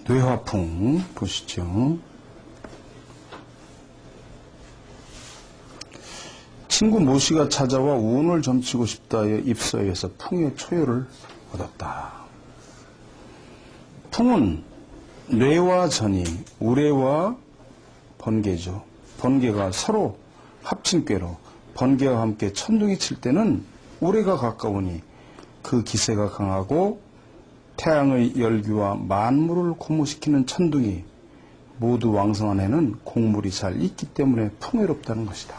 뇌화풍 보시죠. 친구 모씨가 찾아와 운을 점치고 싶다여 입서에서 풍의 초유를 얻었다. 풍은 뇌와 전이, 우레와 번개죠. 번개가 서로 합친 꾀로 번개와 함께 천둥이 칠 때는 우레가 가까우니 그 기세가 강하고 태양의 열기와 만물을 고무시키는 천둥이 모두 왕성한 해는 곡물이 잘 익기 때문에 풍요롭다는 것이다.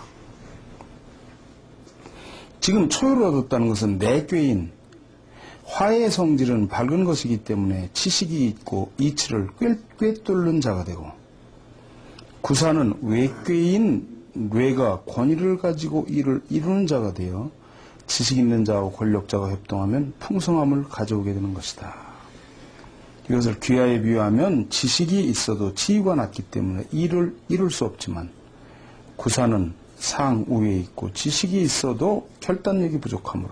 지금 초유를 얻었다는 것은 내꾀인 화의 성질은 밝은 것이기 때문에 지식이 있고 이치를 꿰뚫는 자가 되고, 구사는 외꾀인 뇌가 권위를 가지고 이를 이루는 자가 되어 지식 있는 자와 권력자가 협동하면 풍성함을 가져오게 되는 것이다. 이것을 귀하에 비유하면 지식이 있어도 지위가 낮기 때문에 이를 이룰 수 없지만, 구사는 상우에 있고 지식이 있어도 결단력이 부족하므로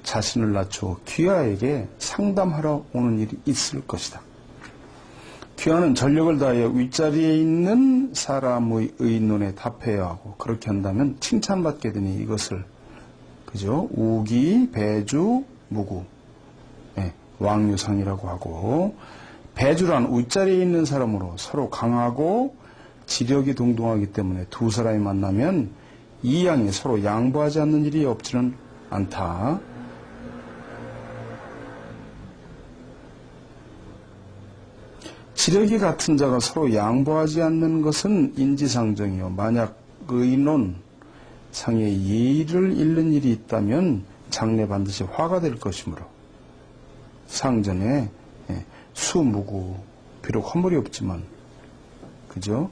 자신을 낮추어 귀하에게 상담하러 오는 일이 있을 것이다. 귀하는 전력을 다하여 윗자리에 있는 사람의 의논에 답해야 하고, 그렇게 한다면 칭찬받게 되니 이것을 그죠? 우기, 배주, 무구, 왕유상이라고 하고, 배주란 윗자리에 있는 사람으로 서로 강하고 지력이 동등하기 때문에 두 사람이 만나면 이 양이 서로 양보하지 않는 일이 없지는 않다. 지력이 같은 자가 서로 양보하지 않는 것은 인지상정이요, 만약 의논 상의 예의를 잃는 일이 있다면 장래 반드시 화가 될 것이므로 상전에 수무구, 비록 허물이 없지만 그죠?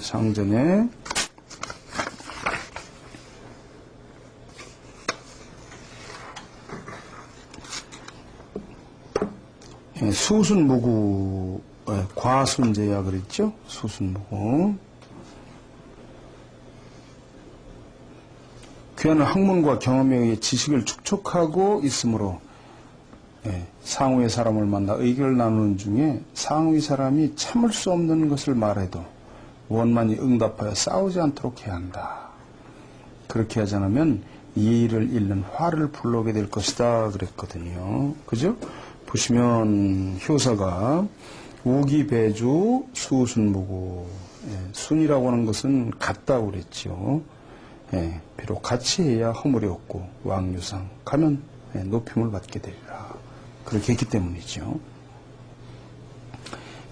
상전에 수순무구, 과순제야 그랬죠? 수순무구. 귀하는 학문과 경험에 의해 지식을 축적하고 있으므로 상우의 사람을 만나 의견을 나누는 중에 상우의 사람이 참을 수 없는 것을 말해도 원만히 응답하여 싸우지 않도록 해야 한다. 그렇게 하지 않으면 예의를 잃는 화를 불러오게 될 것이다 그랬거든요. 그죠? 보시면 효사가 우기배주 수순무구, 순이라고 하는 것은 같다고 그랬죠. 비록 같이 해야 허물이 없고 왕유상 가면 높임을 받게 되리라. 그렇게 했기 때문이죠.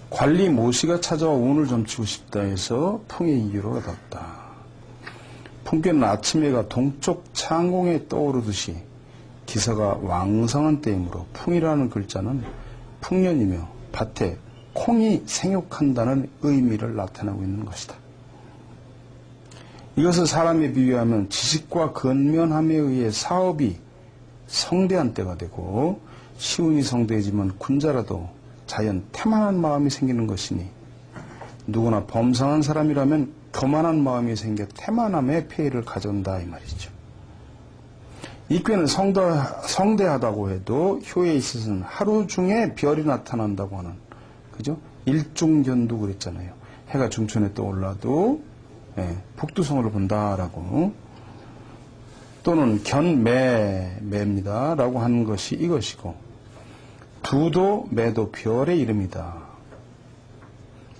관리 모씨가 찾아와 운을 점치고 싶다 해서 풍의 이유를 얻었다. 풍께는 아침해가 동쪽 창공에 떠오르듯이 기사가 왕성한 때이므로 풍이라는 글자는 풍년이며 밭에 콩이 생육한다는 의미를 나타내고 있는 것이다. 이것을 사람에 비유하면 지식과 근면함에 의해 사업이 성대한 때가 되고, 시운이 성대해지면 군자라도 자연 태만한 마음이 생기는 것이니, 누구나 범상한 사람이라면 교만한 마음이 생겨 태만함의 폐해를 가져온다 이 말이죠. 이 꾀는 성대하다고 해도 효에 있어서는 하루 중에 별이 나타난다고 하는, 그죠? 일중견도 그랬잖아요. 해가 중천에 떠올라도 북두성을 본다라고, 또는 견매입니다 라고 하는 것이 이것이고, 두도 매도 별의 이름이다.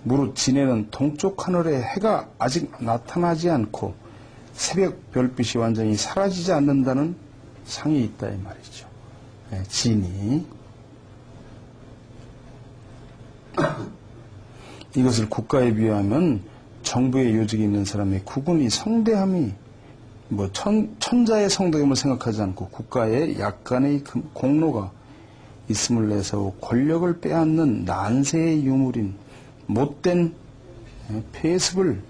무릇 진해는 동쪽 하늘에 해가 아직 나타나지 않고 새벽 별빛이 완전히 사라지지 않는다는 상이 있다 이 말이죠. 진이. 이것을 국가에 비유하면 정부의 요직에 있는 사람의 국군이 성대함이 천자의 성대함을 생각하지 않고 국가에 약간의 공로가 있음을 내서 권력을 빼앗는 난세의 유물인 못된 폐습을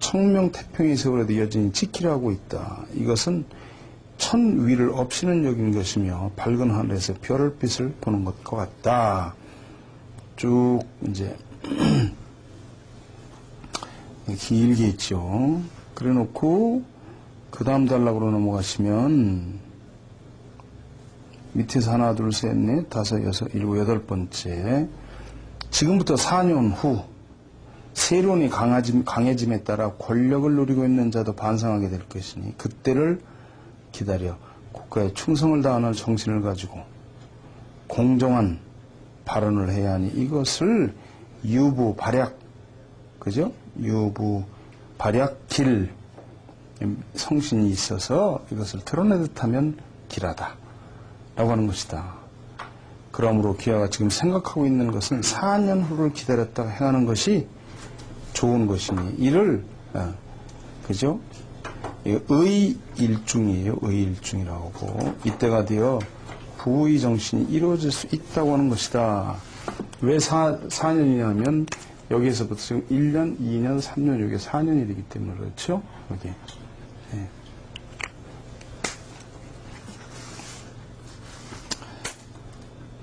청명태평의 세월에도 여전히 지키라고 있다. 이것은 천위를 없이는 여긴 것이며 밝은 하늘에서 별빛을 보는 것과 같다. 쭉 이제 길게 있죠. 그래 놓고 그 다음 단락으로 넘어가시면 밑에서 하나, 둘, 셋, 넷, 다섯, 여섯, 일곱, 여덟 번째. 지금부터 4년 후 세론이 강해짐에 따라 권력을 누리고 있는 자도 반성하게 될 것이니 그때를 기다려 국가에 충성을 다하는 정신을 가지고 공정한 발언을 해야 하니 이것을 유부발약, 그죠? 유부발약길, 성신이 있어서 이것을 드러내듯 하면 길하다 라고 하는 것이다. 그러므로 귀하가 지금 생각하고 있는 것은 4년 후를 기다렸다가 행하는 것이 좋은 것이니 이를 그죠? 의일중이에요. 의일중이라고 하고 이때가 되어 부의 정신이 이루어질 수 있다고 하는 것이다. 왜 4년이냐면 여기에서부터 지금 1년, 2년, 3년, 여기 4년이 되기 때문에 그렇죠? 여기. 네.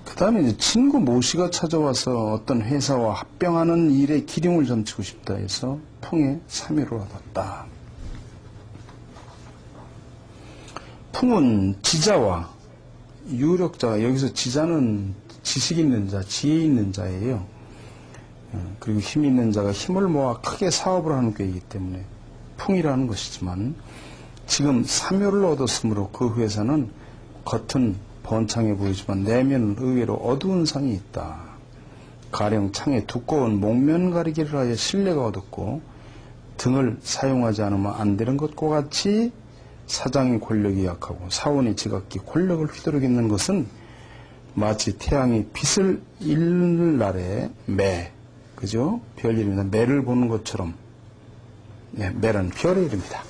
그 다음에 이제 친구 모씨가 찾아와서 어떤 회사와 합병하는 일에 기름을 점치고 싶다 해서 풍의 사묘를 얻었다. 풍은 지자와 유력자가, 여기서 지자는 지식 있는 자, 지혜 있는 자예요. 그리고 힘 있는 자가 힘을 모아 크게 사업을 하는 꾀이기 때문에 풍이라는 것이지만 지금 사묘를 얻었으므로 그 회사는 겉은 번창해 보이지만 내면은 의외로 어두운 상이 있다. 가령 창에 두꺼운 목면 가리개를 하여 신뢰가 얻었고 등을 사용하지 않으면 안 되는 것과 같이 사장의 권력이 약하고 사원이 지각기 권력을 휘두르겠는 것은 마치 태양이 빛을 잃는 날에 매, 그죠? 별 이름이다. 매를 보는 것처럼. 네, 매는 별의 이름이다.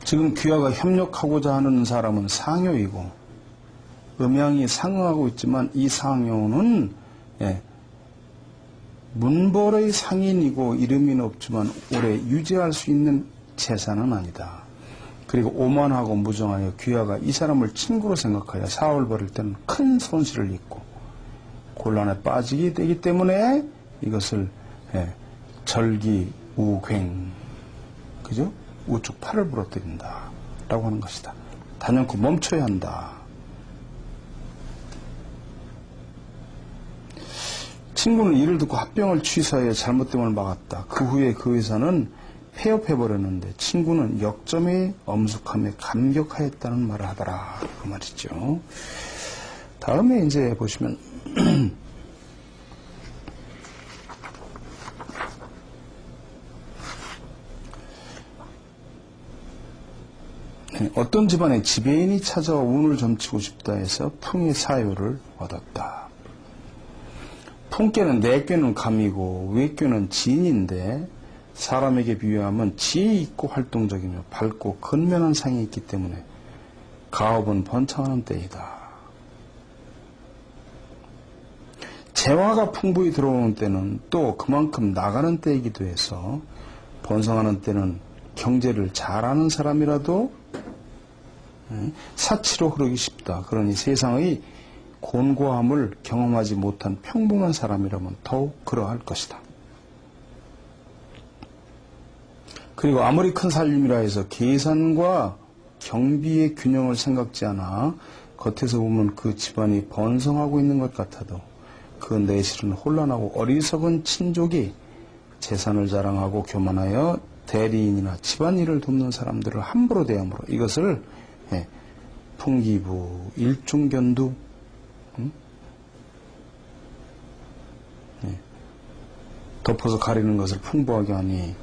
지금 귀하가 협력하고자 하는 사람은 상효이고 음양이 상응하고 있지만 이 상효는 문벌의 상인이고 이름이 없지만 오래 유지할 수 있는 재산은 아니다. 그리고 오만하고 무정하여 귀하가 이 사람을 친구로 생각하여 사업을 벌일 때는 큰 손실을 입고 곤란에 빠지게 되기 때문에 이것을 절기우괭, 그죠? 우측 팔을 부러뜨린다 라고 하는 것이다. 단연코 멈춰야 한다. 친구는 이를 듣고 합병을 취소하여 잘못됨을 막았다. 그 후에 그 회사는 폐업해버렸는데 친구는 역점의 엄숙함에 감격하였다는 말을 하더라. 그 말이죠. 다음에 이제 보시면 어떤 집안에 지배인이 찾아와 운을 점치고 싶다 해서 풍의 사유를 얻었다. 풍께는 내께는 감이고 외께는 진인데 사람에게 비유하면 지혜 있고 활동적이며 밝고 근면한 상이 있기 때문에 가업은 번창하는 때이다. 재화가 풍부히 들어오는 때는 또 그만큼 나가는 때이기도 해서 번성하는 때는 경제를 잘하는 사람이라도 사치로 흐르기 쉽다. 그러니 세상의 곤고함을 경험하지 못한 평범한 사람이라면 더욱 그러할 것이다. 그리고 아무리 큰 살림이라 해서 계산과 경비의 균형을 생각지 않아 겉에서 보면 그 집안이 번성하고 있는 것 같아도 그 내실은 혼란하고 어리석은 친족이 재산을 자랑하고 교만하여 대리인이나 집안일을 돕는 사람들을 함부로 대함으로 이것을 풍기부, 일중견두, 덮어서 가리는 것을 풍부하게 하니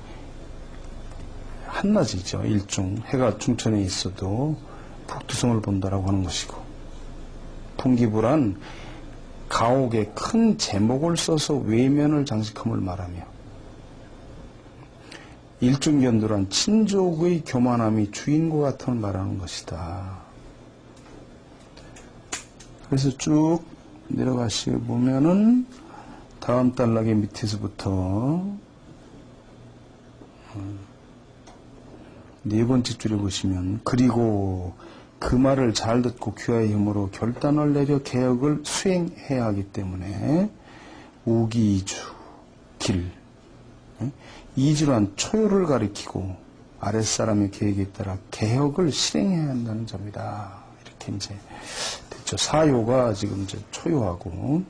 한낮이죠. 일중, 해가 중천에 있어도 북두성을 본다라고 하는 것이고, 풍기부란 가옥에 큰 제목을 써서 외면을 장식함을 말하며, 일중견두란 친족의 교만함이 주인과 같음을 말하는 것이다. 그래서 쭉 내려가시고 보면은 다음 단락의 밑에서부터 네 번째 줄에 보시면 그리고 그 말을 잘 듣고 귀하의 힘으로 결단을 내려 개혁을 수행해야 하기 때문에 우기이주, 길, 이주란 초효를 가리키고 아랫사람의 계획에 따라 개혁을 실행해야 한다는 점이다. 이렇게 이제 됐죠. 사요가 지금 이제 초요하고.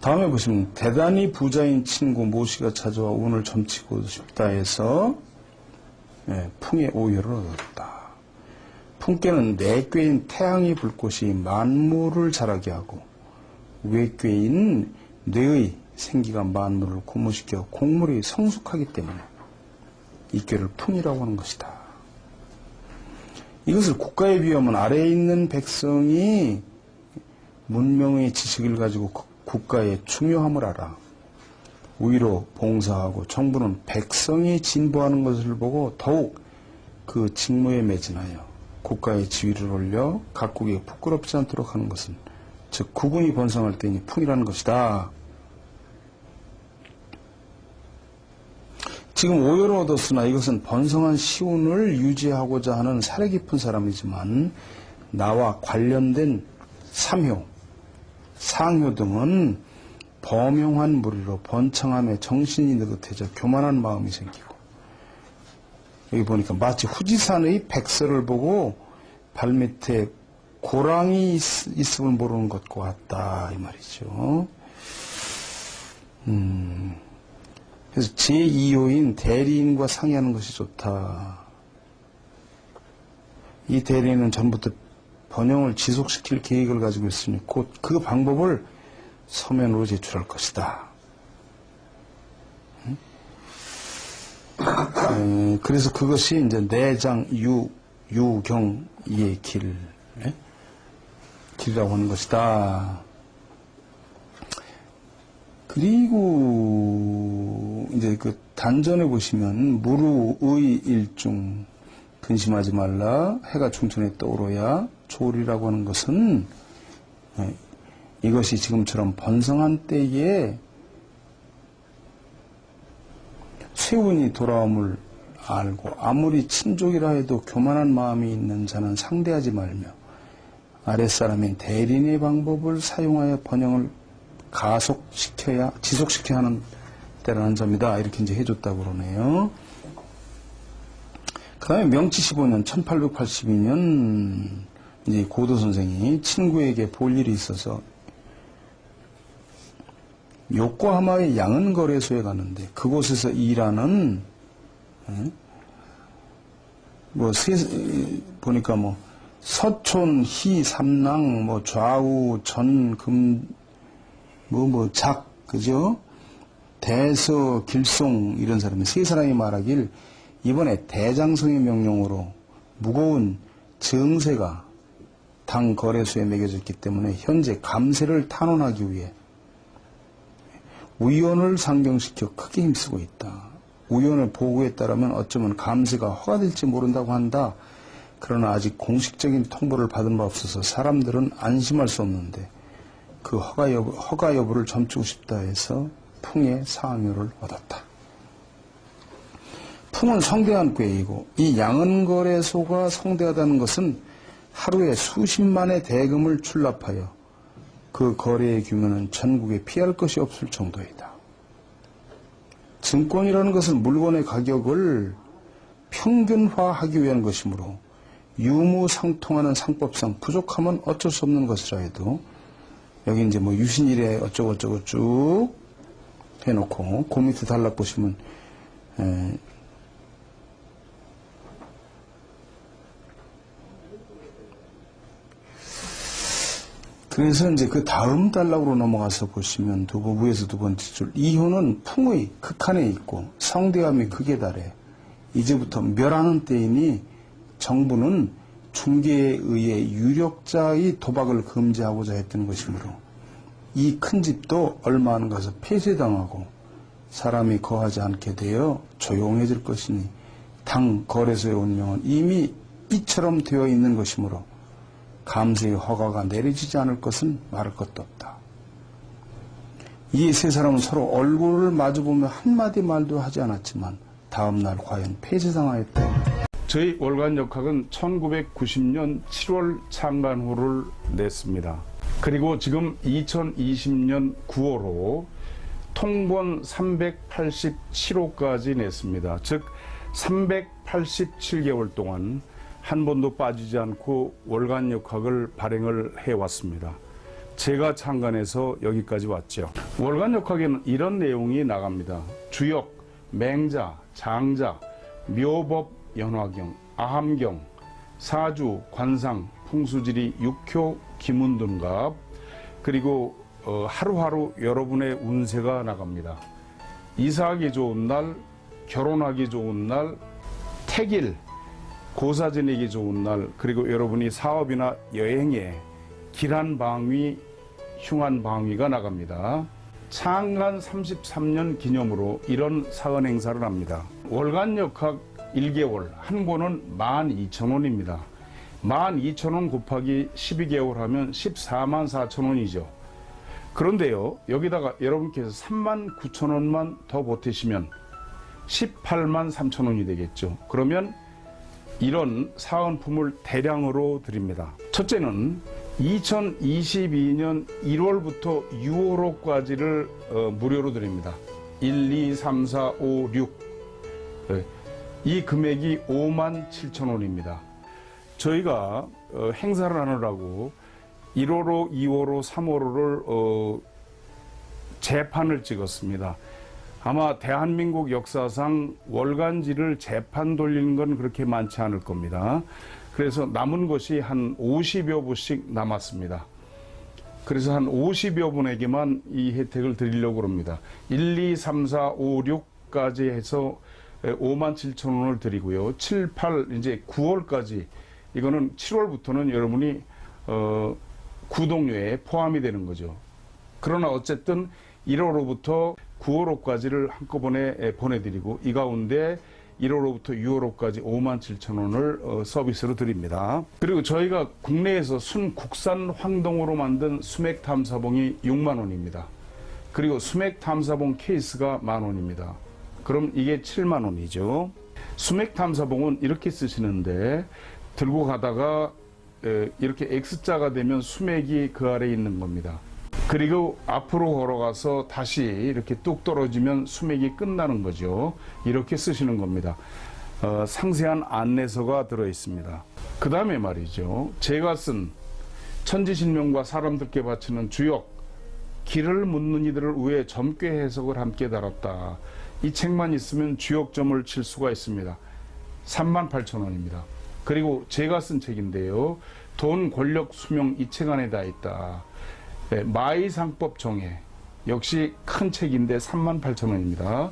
다음에 보시면 대단히 부자인 친구 모씨가 찾아와 운을 점치고 싶다 해서 풍의 오열을 얻었다. 풍께는 내꾀인 태양이 불 곳이 만물을 자라게 하고 외꾀인 뇌의 생기가 만물을 고무시켜 곡물이 성숙하기 때문에 이 꾀를 풍이라고 하는 것이다. 이것을 국가에 비하면 아래에 있는 백성이 문명의 지식을 가지고 국가의 중요함을 알아. 오히려 봉사하고 정부는 백성이 진보하는 것을 보고 더욱 그 직무에 매진하여 국가의 지위를 올려 각국에 부끄럽지 않도록 하는 것은 즉 국군이 번성할 때니 풍이라는 것이다. 지금 오열을 얻었으나 이것은 번성한 시운을 유지하고자 하는 사려 깊은 사람이지만 나와 관련된 삼효, 상효 등은 범용한 무리로 번창함에 정신이 느긋해져 교만한 마음이 생기고 여기 보니까 마치 후지산의 백설을 보고 발밑에 고랑이 있음을 모르는 것과 같다 이 말이죠. 그래서 제2호인 대리인과 상의하는 것이 좋다. 이 대리인은 전부터 번영을 지속시킬 계획을 가지고 있으니 곧 그 방법을 서면으로 제출할 것이다. 그래서 그것이 이제 내장 유경의 길이라고 하는 것이다. 그리고 이제 그 단전에 보시면 무루의 일중 근심하지 말라 해가 중천에 떠오르야 조리라고 하는 것은 이것이 지금처럼 번성한 때에 쇠운이 돌아옴을 알고 아무리 친족이라 해도 교만한 마음이 있는 자는 상대하지 말며 아랫사람인 대리인의 방법을 사용하여 번영을 지속시켜야 하는 때라는 점이다. 이렇게 이제 해줬다고 그러네요. 그 다음에 명치 15년, 1882년, 이제 고도 선생이 친구에게 볼 일이 있어서 요코하마의 양은 거래소에 갔는데 그곳에서 일하는, 보니까 서촌, 희, 삼랑, 좌우, 전, 금, 작, 그죠? 대서, 길송, 이런 사람이 세 사람이 말하길 이번에 대장성의 명령으로 무거운 정세가 당 거래소에 매겨졌기 때문에 현재 감세를 탄원하기 위해 우연을 상경시켜 크게 힘쓰고 있다. 우연의 보고에 따르면 어쩌면 감세가 허가될지 모른다고 한다. 그러나 아직 공식적인 통보를 받은 바 없어서 사람들은 안심할 수 없는데 그 허가 여부를 점치고 싶다 해서 풍의 상효를 얻었다. 풍은 성대한 꾀이고 이 양은거래소가 성대하다는 것은 하루에 수십만의 대금을 출납하여 그 거래의 규모는 전국에 피할 것이 없을 정도이다. 증권이라는 것은 물건의 가격을 평균화하기 위한 것이므로 유무상통하는 상법상 부족하면 어쩔 수 없는 것이라 해도 여기 이제 유신일에 어쩌고저쩌고 쭉 해놓고 그 밑에 단락 보시면 그래서 이제 그 다음 단락으로 넘어가서 보시면 위에서 두 번째 줄 이효는 풍의 극한에 있고 성대함이 극에 달해 이제부터 멸하는 때이니 정부는 중개에 의해 유력자의 도박을 금지하고자 했던 것이므로 이 큰 집도 얼마 안 가서 폐쇄당하고 사람이 거하지 않게 되어 조용해질 것이니 당 거래소의 운명은 이미 이처럼 되어 있는 것이므로 감세의 허가가 내려지지 않을 것은 말할 것도 없다. 이 세 사람은 서로 얼굴을 마주보며 한마디 말도 하지 않았지만 다음날 과연 폐쇄당하였다. 저희 월간역학은 1990년 7월 창간호를 냈습니다. 그리고 지금 2020년 9월호 통본 387호까지 냈습니다. 즉 387개월 동안 한 번도 빠지지 않고 월간 역학을 발행을 해왔습니다. 제가 창간해서 여기까지 왔죠. 월간 역학에는 이런 내용이 나갑니다. 주역, 맹자, 장자, 묘법, 연화경, 아함경, 사주, 관상, 풍수지리, 육효, 기문둔갑, 그리고 하루하루 여러분의 운세가 나갑니다. 이사하기 좋은 날, 결혼하기 좋은 날, 택일, 고사 지내기 좋은 날, 그리고 여러분이 사업이나 여행에 길한 방위, 흉한 방위가 나갑니다. 창간 33년 기념으로 이런 사은 행사를 합니다. 월간 역학 1개월 한 권은 12,000원입니다. 12,000원 곱하기 12개월 하면 144,000원이죠. 그런데요, 여기다가 여러분께서 39,000원만 더 보태시면 183,000원이 되겠죠. 그러면 이런 사은품을 대량으로 드립니다. 첫째는 2022년 1월부터 6월호까지를 무료로 드립니다. 1, 2, 3, 4, 5, 6. 이 금액이 57,000원입니다. 저희가 행사를 하느라고 1월호, 2월호, 3월호를 재판을 찍었습니다. 아마 대한민국 역사상 월간지를 재판 돌리는 건 그렇게 많지 않을 겁니다. 그래서 남은 것이 한 50여 부씩 남았습니다. 그래서 한 50여 분에게만 이 혜택을 드리려고 합니다. 1, 2, 3, 4, 5, 6까지 해서 57,000원을 드리고요. 7, 8, 이제 9월까지, 이거는 7월부터는 여러분이 구독료에 포함이 되는 거죠. 그러나 어쨌든 1월호부터 9월호까지를 한꺼번에 보내드리고, 이 가운데 1월호부터 6월호까지 57,000원을 서비스로 드립니다. 그리고 저희가 국내에서 순국산 황동으로 만든 수맥 탐사봉이 6만 원입니다. 그리고 수맥 탐사봉 케이스가 10,000원입니다. 그럼 이게 7만 원이죠. 수맥 탐사봉은 이렇게 쓰시는데, 들고 가다가 이렇게 X자가 되면 수맥이 그 아래에 있는 겁니다. 그리고 앞으로 걸어가서 다시 이렇게 뚝 떨어지면 수맥이 끝나는 거죠. 이렇게 쓰시는 겁니다. 상세한 안내서가 들어 있습니다. 그 다음에 말이죠, 제가 쓴 천지신명과 사람들께 바치는 주역, 길을 묻는 이들을 위해 젊게 해석을 함께 달았다. 이 책만 있으면 주역점을 칠 수가 있습니다. 38,000원입니다. 그리고 제가 쓴 책인데요, 돈, 권력, 수명, 이 책 안에 다 있다. 네, 마이상법 정해, 역시 큰 책인데 38,000원입니다.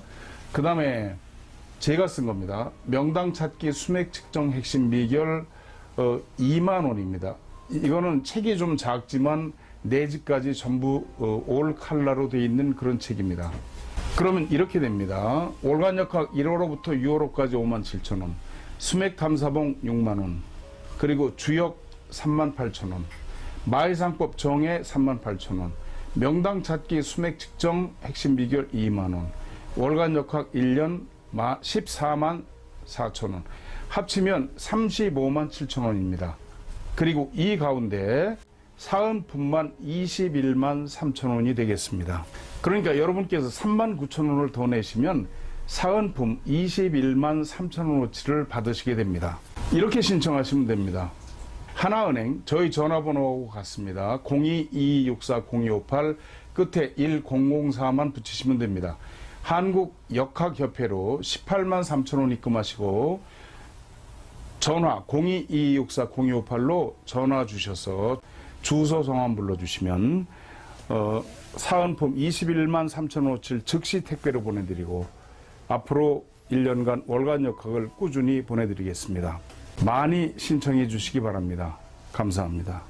그 다음에 제가 쓴 겁니다. 명당 찾기 수맥 측정 핵심 비결, 2만 원입니다. 이거는 책이 좀 작지만 내지까지 전부 올 컬러로 되어 있는 그런 책입니다. 그러면 이렇게 됩니다. 월간역학 1월호부터 6월호까지 57,000원, 수맥 탐사봉 6만 원, 그리고 주역 38,000원, 마이상법 정해 38,000원, 명당 찾기 수맥 측정 핵심 비결 2만 원, 월간 역학 1년 144,000원, 합치면 357,000원입니다. 그리고 이 가운데 사은품만 213,000원이 되겠습니다. 그러니까 여러분께서 39,000원을 더 내시면 사은품 213,000원어치를 받으시게 됩니다. 이렇게 신청하시면 됩니다. 하나은행 저희 전화번호하고 같습니다. 02-2264-0258 끝에 1004만 붙이시면 됩니다. 한국역학협회로 183,000원 입금하시고 전화 02-2264-0258로 전화 주셔서 주소 성함 불러주시면 사은품 213,000원어치를 즉시 택배로 보내드리고 앞으로 1년간 월간 역학을 꾸준히 보내드리겠습니다. 많이 신청해 주시기 바랍니다. 감사합니다.